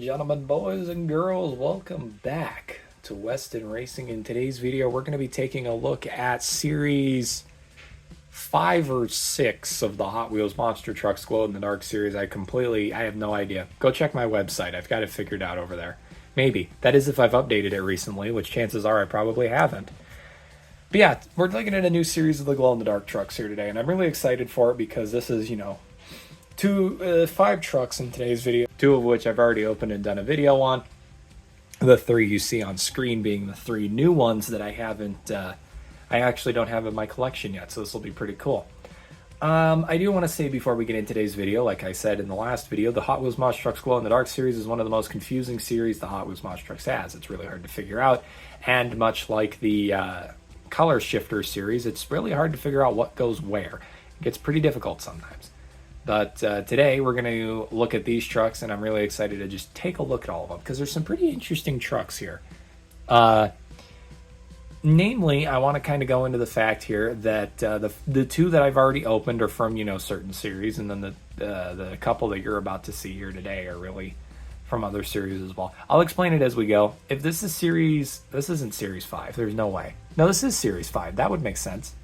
gentlemen, boys and girls, welcome back to Weston Racing. In today's video, we're going to be taking a look at Series 5 or 6 of the Hot Wheels Monster Trucks Glow-in-the-Dark series. I have no idea. Go check my website. I've got it figured out over there. Maybe. That is if I've updated it recently, which chances are I probably haven't. But yeah, we're looking at a new series of the glow-in-the-dark trucks here today, and I'm really excited for it because this is, 5 trucks in today's video, 2 of which I've already opened and done a video on. The 3 you see on screen being the 3 new ones that I actually don't have in my collection yet, so this will be pretty cool. I do want to say before we get into today's video, like I said in the last video, the Hot Wheels Monster Trucks Glow-in-the-Dark series is one of the most confusing series the Hot Wheels Monster Trucks has. It's really hard to figure out, and much like the Color Shifter series, it's really hard to figure out what goes where. It gets pretty difficult sometimes. But today we're going to look at these trucks, and I'm really excited to just take a look at all of them because there's some pretty interesting trucks here. Namely, I want to kind of go into the fact here that the 2 that I've already opened are from certain series, and then the couple that you're about to see here today are really from other series as well. I'll explain it as we go. If this isn't Series 5. There's no way. No, this is Series 5. That would make sense.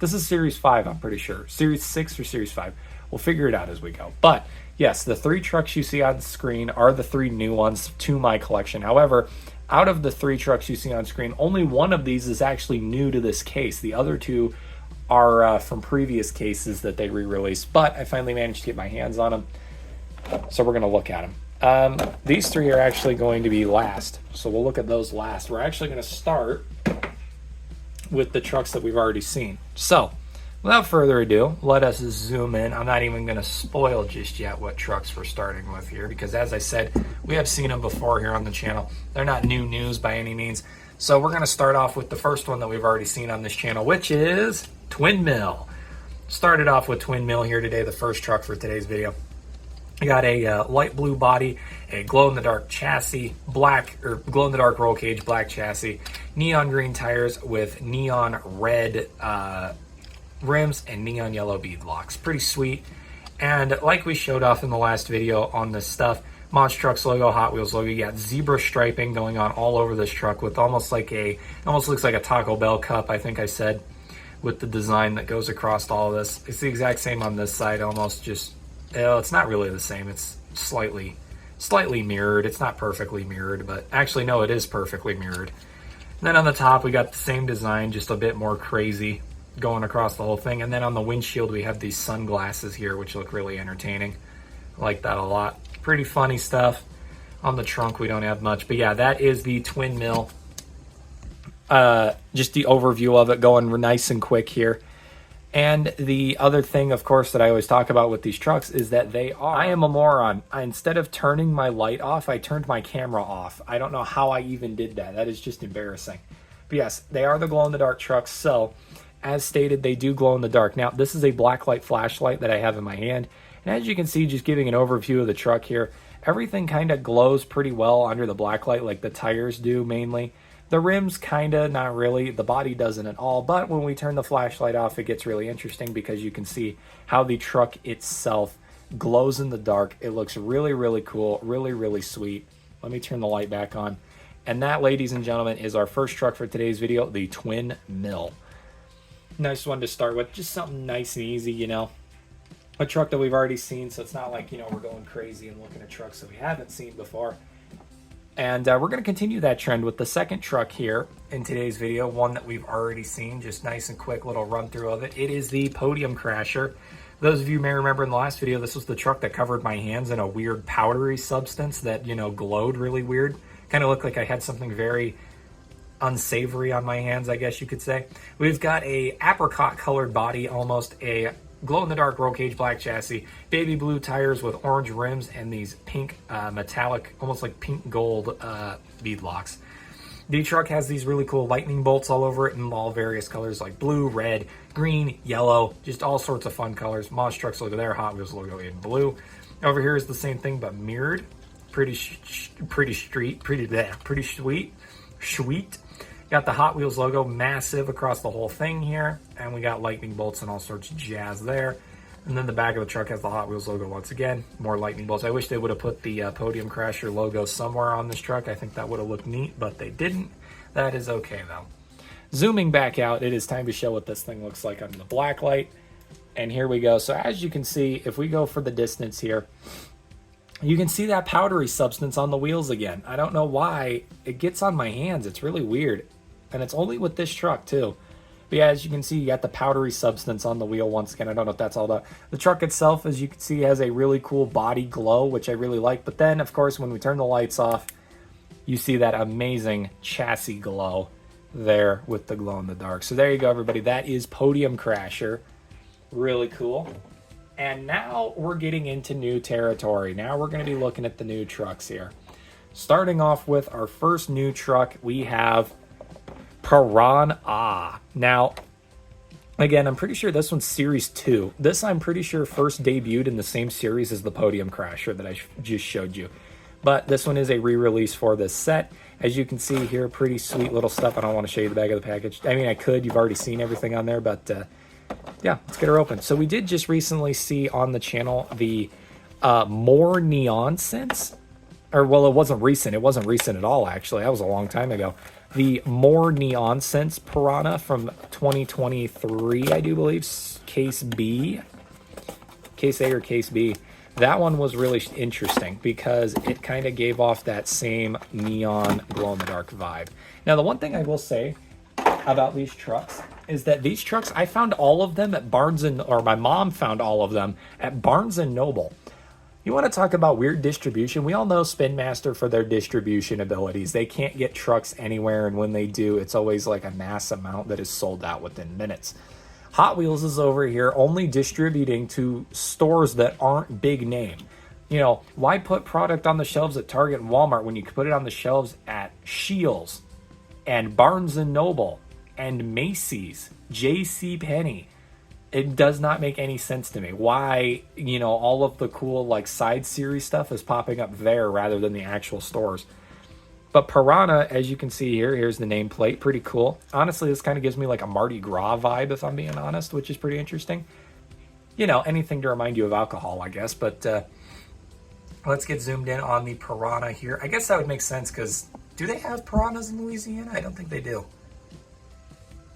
This is Series 5, I'm pretty sure. Series 6 or Series 5. We'll figure it out as we go. But yes, the 3 trucks you see on the screen are the 3 new ones to my collection. However, out of the 3 trucks you see on screen, only one of these is actually new to this case. The other 2 are from previous cases that they re-released, but I finally managed to get my hands on them, so we're going to look at them. These 3 are actually going to be last, so we'll look at those last. We're actually going to start with the trucks that we've already seen. So, without further ado, let us zoom in. I'm not even going to spoil just yet what trucks we're starting with here, because as I said, we have seen them before here on the channel. They're not new news by any means. So we're going to start off with the first one that we've already seen on this channel, which is Twin Mill. Started off with Twin Mill here today, the first truck for today's video. I got a light blue body, a glow-in-the-dark chassis, glow-in-the-dark roll cage, black chassis, neon green tires with neon red rims and neon yellow bead locks. Pretty sweet. And like we showed off in the last video on this stuff, Monster Trucks logo, Hot Wheels logo, you got zebra striping going on all over this truck with almost looks like a Taco Bell cup, I think I said, with the design that goes across all of this. It's the exact same on this side, almost just, it's not really the same. It's slightly mirrored. It's not perfectly mirrored, but actually, no, it is perfectly mirrored. And then on the top, we got the same design, just a bit more crazy going across the whole thing. And then on the windshield, we have these sunglasses here, which look really entertaining. I like that a lot. Pretty funny stuff. On the trunk, we don't have much. But yeah, that is the Twin Mill. Just the overview of it, going nice and quick here. And the other thing, of course, that I always talk about with these trucks is that I am a moron. Instead of turning my light off, I turned my camera off. I don't know how I even did that. That is just embarrassing. But yes, they are the glow-in-the-dark trucks. So, as stated, they do glow in the dark. Now, this is a blacklight flashlight that I have in my hand. And as you can see, just giving an overview of the truck here, everything kind of glows pretty well under the blacklight, like the tires do mainly. The rims kind of, not really. The body doesn't at all. But when we turn the flashlight off, it gets really interesting because you can see how the truck itself glows in the dark. It looks really, really cool, really, really sweet. Let me turn the light back on. And that, ladies and gentlemen, is our first truck for today's video, the Twin Mill. Nice one to start with, just something nice and easy, a truck that we've already seen, so it's not like we're going crazy and looking at trucks that we haven't seen before. And we're going to continue that trend with the second truck here in today's video, one that we've already seen, just nice and quick little run through of it. It is the Podium Crasher. Those of you may remember in the last video, this was the truck that covered my hands in a weird powdery substance that glowed really weird. Kind of looked like I had something very unsavory on my hands, I guess you could say. We've got a apricot colored body, almost a glow-in-the-dark roll cage black chassis, baby blue tires with orange rims, and these pink metallic, almost like pink gold bead locks. The truck has these really cool lightning bolts all over it in all various colors like blue, red, green, yellow, just all sorts of fun colors. Monster Trucks logo there, Hot Wheels logo in blue. Over here is the same thing but mirrored. Pretty sweet. Got the Hot Wheels logo massive across the whole thing here, and we got lightning bolts and all sorts of jazz there. And then the back of the truck has the Hot Wheels logo once again. More lightning bolts. I wish they would have put the Podium Crasher logo somewhere on this truck. I think that would have looked neat, but they didn't. That is okay, though. Zooming back out, it is time to show what this thing looks like under the black light. And here we go. So as you can see, if we go for the distance here, you can see that powdery substance on the wheels again. I don't know why it gets on my hands. It's really weird. And it's only with this truck, too. But yeah, as you can see, you got the powdery substance on the wheel once again. I don't know if that's all about. The truck itself, as you can see, has a really cool body glow, which I really like. But then, of course, when we turn the lights off, you see that amazing chassis glow there with the glow in the dark. So there you go, everybody. That is Podium Crasher. Really cool. And now we're getting into new territory. Now we're going to be looking at the new trucks here. Starting off with our first new truck, we have Piran-Ahhhh. Now, again, I'm pretty sure this one's Series 2. This, I'm pretty sure, first debuted in the same series as the Podium Crasher that I just showed you. But this one is a re-release for this set. As you can see here, pretty sweet little stuff. I don't want to show you the back of the package. I mean, I could. You've already seen everything on there, but yeah, let's get her open. So we did just recently see on the channel the More Neon Sense. Or, well, it wasn't recent. It wasn't recent at all, actually. That was a long time ago. The More Neon Sense Piranha from 2023, I do believe. Case B. Case A or Case B. That one was really interesting because it kind of gave off that same neon glow-in-the-dark vibe. Now, the one thing I will say about these trucks is that these trucks, I found all of them at or my mom found all of them at Barnes & Noble. You want to talk about weird distribution? We all know Spin Master for their distribution abilities. They can't get trucks anywhere, and when they do, it's always like a mass amount that is sold out within minutes. Hot Wheels is over here only distributing to stores that aren't big name. You know, why put product on the shelves at Target and Walmart when you could put it on the shelves at Scheels and Barnes & Noble and Macy's, JCPenney? It does not make any sense to me. Why, you know, all of the cool, like, side series stuff is popping up there rather than the actual stores. But Piranha, as you can see here, here's the nameplate. Pretty cool. Honestly, this kind of gives me, like, a Mardi Gras vibe, if I'm being honest, which is pretty interesting. You know, anything to remind you of alcohol, I guess. But let's get zoomed in on the Piranha here. I guess that would make sense, because do they have piranhas in Louisiana? I don't think they do.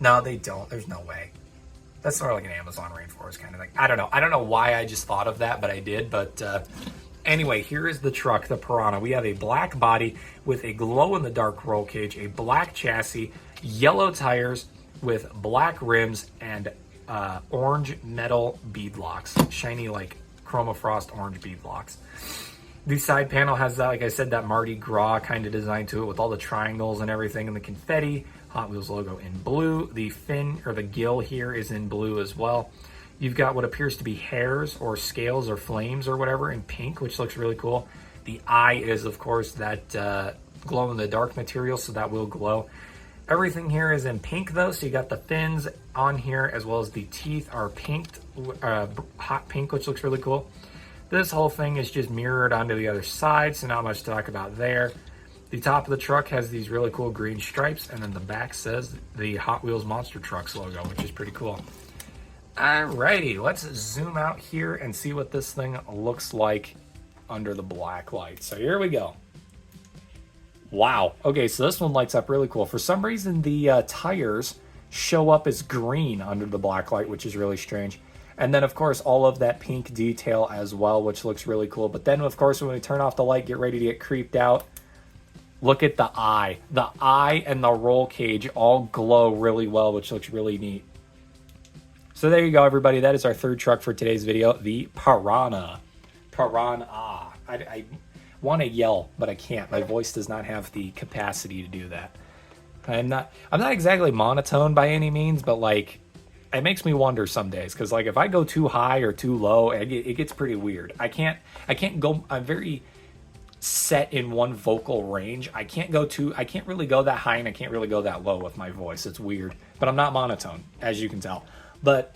No, they don't. There's no way. That's sort of like an Amazon rainforest kind of thing. I don't know. I don't know why I just thought of that, but I did. But anyway, here is the truck, the Piranha. We have a black body with a glow-in-the-dark roll cage, a black chassis, yellow tires with black rims, and orange metal bead locks. Shiny, like, chromafrost orange bead locks. The side panel has that, like I said, that Mardi Gras kind of design to it with all the triangles and everything and the confetti. Hot Wheels logo in blue. The fin, or the gill here, is in blue as well. You've got what appears to be hairs or scales or flames or whatever in pink, which looks really cool. The eye is, of course, that glow-in-the-dark material, so that will glow. Everything here is in pink, though, so you got the fins on here, as well as the teeth are pinked, hot pink, which looks really cool. This whole thing is just mirrored onto the other side, so not much to talk about there. The top of the truck has these really cool green stripes, and then the back says the Hot Wheels Monster Trucks logo, which is pretty cool. Alrighty, let's zoom out here and see what this thing looks like under the black light. So here we go. Wow. Okay, so this one lights up really cool. For some reason, the tires show up as green under the black light, which is really strange. And then, of course, all of that pink detail as well, which looks really cool. But then, of course, when we turn off the light, get ready to get creeped out, look at the eye. The eye and the roll cage all glow really well, which looks really neat. So there you go, everybody. That is our third truck for today's video, the Piranha. Piran-Ahhhh. I want to yell, but I can't. My voice does not have the capacity to do that. I'm not exactly monotone by any means, but, like, it makes me wonder some days, because, like, if I go too high or too low, it gets pretty weird. I can't go. I'm very set in one vocal range. I can't really go that high, and I can't really go that low with my voice. It's weird, but I'm not monotone, as you can tell. But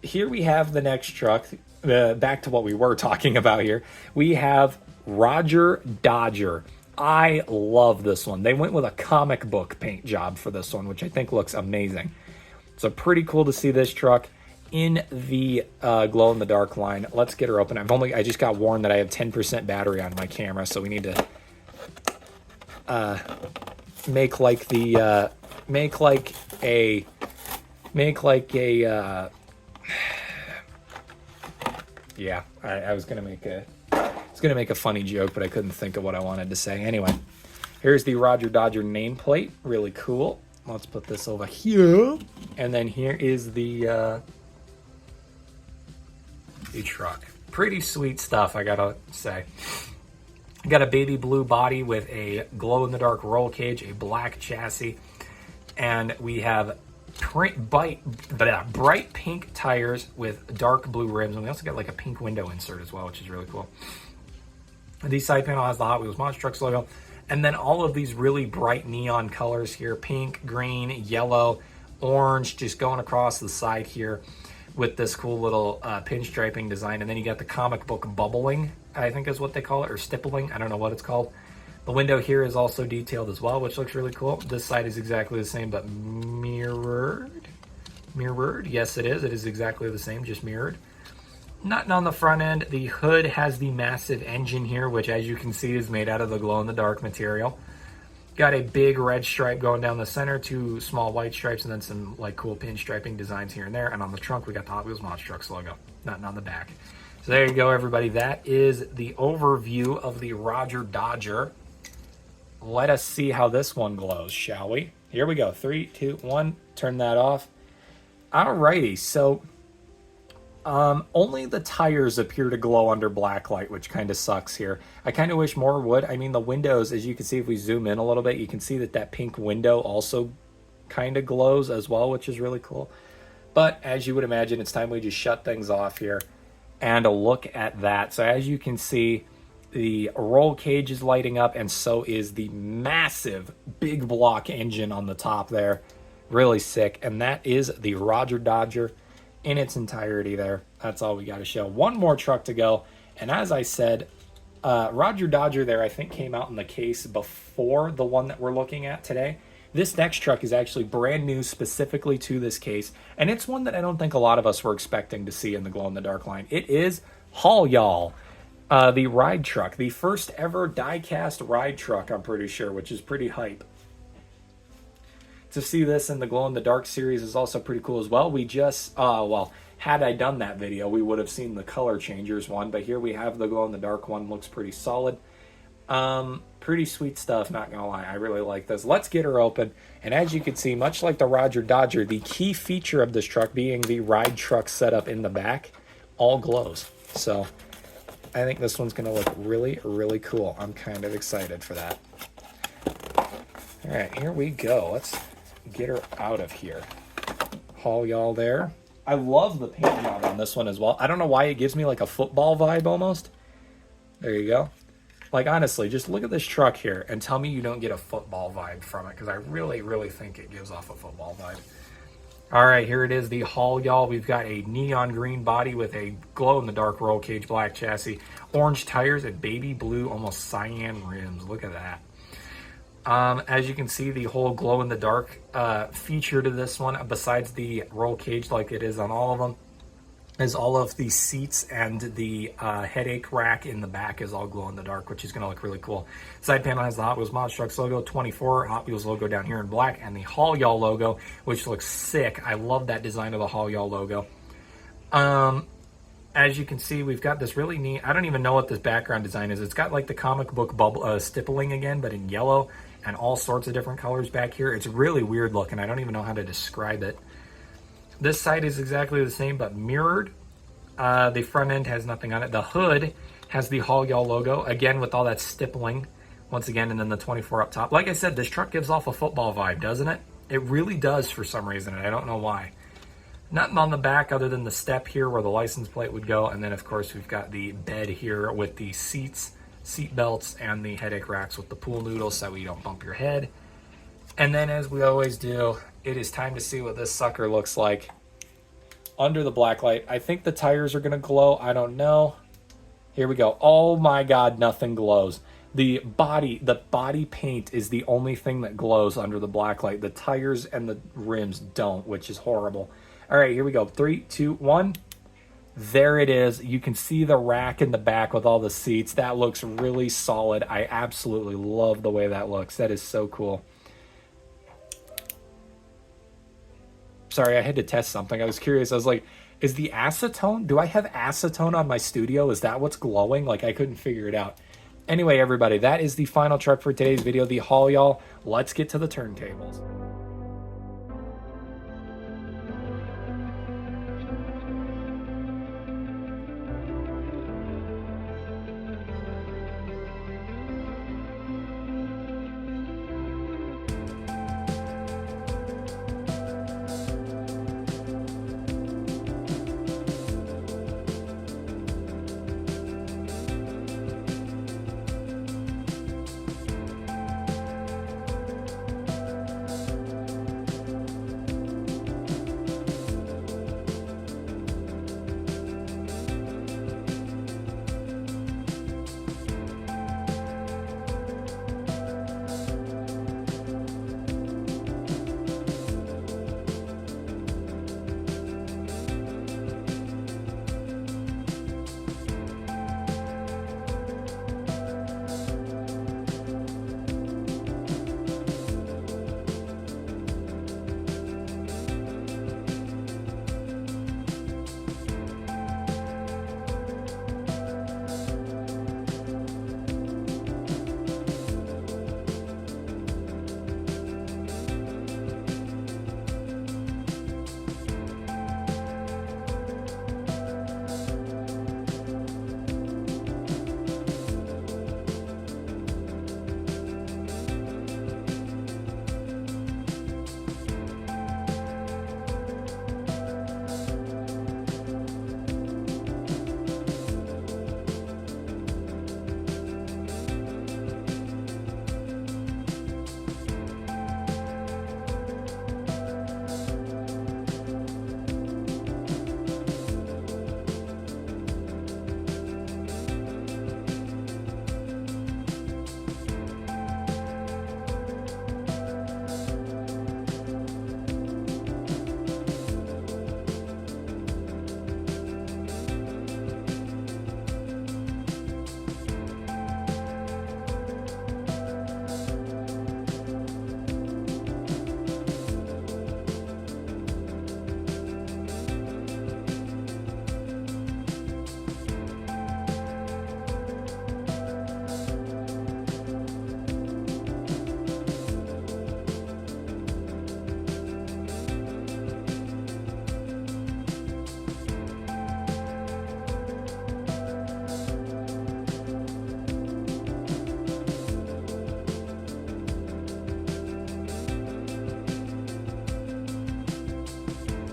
here we have the next truck. Back to what we were talking about here. We have Rodger Dodger. I love this one. They went with a comic book paint job for this one, which I think looks amazing. So pretty cool to see this truck in the glow-in-the-dark line. Let's get her open. I just got warned that I have 10% battery on my camera, so we need to make like a yeah, I was gonna make a funny joke, but I couldn't think of what I wanted to say. Anyway, here's the Rodger Dodger nameplate. Really cool. Let's put this over here. And then here is the truck. Pretty sweet stuff, I gotta say. Got a baby blue body with a glow-in-the-dark roll cage, a black chassis, and we have bright pink tires with dark blue rims, and we also got like a pink window insert as well, which is really cool. The side panel has the Hot Wheels Monster Trucks logo, and then all of these really bright neon colors here: pink, green, yellow, orange, just going across the side here with this cool little pinstriping design. And then you got the comic book bubbling, I think is what they call it, or stippling. I don't know what it's called. The window here is also detailed as well, which looks really cool. This side is exactly the same, but mirrored. Mirrored, yes it is. It is exactly the same, just mirrored. Nothing on the front end. The hood has the massive engine here, which as you can see is made out of the glow-in-the-dark material. Got a big red stripe going down the center, 2 small white stripes, and then some like cool pinstriping designs here and there. And on the trunk, we got the Hot Wheels Monster Trucks logo. Nothing on the back. So there you go, everybody. That is the overview of the Rodger Dodger. Let us see how this one glows, shall we? Here we go. 3, 2, 1. Turn that off. Alrighty, so only the tires appear to glow under black light, which kind of sucks here. I kind of wish more would. I mean, the windows, as you can see, if we zoom in a little bit, you can see that that pink window also kind of glows as well, which is really cool. But as you would imagine, it's time we just shut things off here and a look at that. So as you can see, the roll cage is lighting up, and so is the massive big block engine on the top there. Really sick. And that is the Rodger Dodger in its entirety there. That's all we got to show. One more truck to go. And as I said, Rodger Dodger there, I think, came out in the case before the one that we're looking at today. This next truck is actually brand new specifically to this case, and it's one that I don't think a lot of us were expecting to see in the glow-in-the-dark line. It is Haul Y'all, the ride truck, the first ever die-cast ride truck, I'm pretty sure, which is pretty hype. To see this in the glow-in-the-dark series is also pretty cool as well. We just, well, had I done that video, we would have seen the color changers one, but here we have the glow-in-the-dark one. Looks pretty solid. Pretty sweet stuff, not gonna lie. I really like this. Let's get her open. And as you can see, much like the Rodger Dodger, the key feature of this truck being the ride truck setup in the back, all glows. So I think this one's gonna look really, really cool. I'm kind of excited for that. All right, here we go. Let's get her out of here. Haul Y'all there. I love the paint job on this one as well. I don't know why it gives me like a football vibe almost. There you go. Like, honestly, just look at this truck here and tell me you don't get a football vibe from it, because I really, really think it gives off a football vibe. All right, here it is, the Haul Y'all. We've got a neon green body with a glow-in-the-dark roll cage black chassis, orange tires, and baby blue, almost cyan rims. Look at that. As you can see, the whole glow-in-the-dark feature to this one, besides the roll cage like it is on all of them, is all of the seats and the headache rack in the back is all glow-in-the-dark, which is going to look really cool. Side panel has the Hot Wheels Monster Trucks logo, 24 Hot Wheels logo down here in black, and the Haul Y'all logo, which looks sick. I love that design of the Haul Y'all logo. As you can see, we've got this really neat, I don't even know what this background design is. It's got like the comic book bubble, stippling again, but in yellow, and all sorts of different colors back here. It's really weird looking. I don't even know how to describe it. This side is exactly the same, but mirrored. The front end has nothing on it. The hood has the Haul Y'all logo, again with all that stippling, once again, and then the 24 up top. Like I said, this truck gives off a football vibe, doesn't it? It really does for some reason, and I don't know why. Nothing on the back other than the step here where the license plate would go, and then, of course, we've got the bed here with the seats, seat belts, and the headache racks with the pool noodles so you don't bump your head. And then, as we always do, it is time to see what this sucker looks like under the black light. I think the tires are going to glow. I don't know. Here we go. Oh my God, nothing glows. The body paint is the only thing that glows under the black light. The tires and the rims don't, which is horrible. All right, here we go. 3, 2, 1. There it is. You can see the rack in the back with all the seats. That looks really solid. I absolutely love the way that looks. That is so cool. Sorry, I had to test something. I was curious. I was like, is the acetone? Do I have acetone on my studio? Is that what's glowing? Like, I couldn't figure it out. Anyway, everybody, that is the final truck for today's video, the haul, y'all. Let's get to the turntables.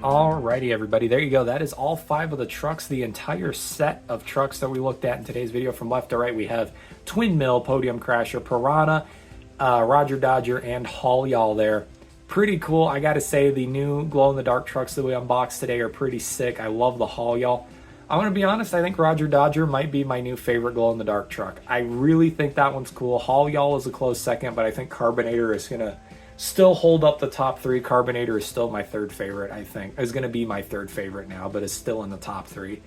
Alrighty, everybody, there you go. That is all 5 of the trucks, the entire set of trucks that we looked at in today's video. From left to right, we have Twin Mill, Podium Crasher, Piran-Ahhhh, Rodger Dodger, and Haul Y'all there. Pretty cool. I gotta say, the new glow-in-the-dark trucks that we unboxed today are pretty sick. I love the Haul Y'all. I'm gonna be honest, I think Rodger Dodger might be my new favorite glow-in-the-dark truck. I really think that one's cool. Haul Y'all is a close second, but I think Carbonator is gonna still hold up the top 3. Carbonator is still my 3rd favorite, I think. Is going to be my 3rd favorite now, but is still in the top 3.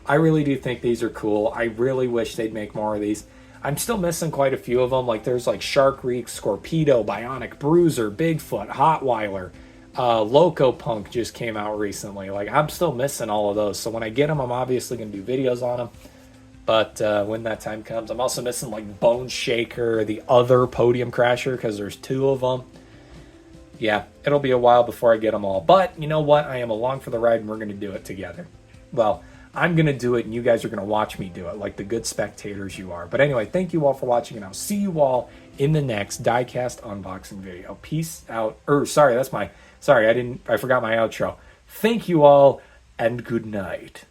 I really do think these are cool. I really wish they'd make more of these. I'm still missing quite a few of them. Like, there's like Shark Reek, Scorpedo, Bionic Bruiser, Bigfoot, Hotweiler, Loco Punk just came out recently. Like, I'm still missing all of those. So when I get them, I'm obviously going to do videos on them. But when that time comes, I'm also missing like Bone Shaker, the other Podium Crasher, because there's 2 of them. Yeah, it'll be a while before I get them all. But you know what? I am along for the ride, and we're going to do it together. Well, I'm going to do it, and you guys are going to watch me do it, like the good spectators you are. But anyway, thank you all for watching, and I'll see you all in the next diecast unboxing video. Peace out. Sorry, I forgot my outro. Thank you all, and good night.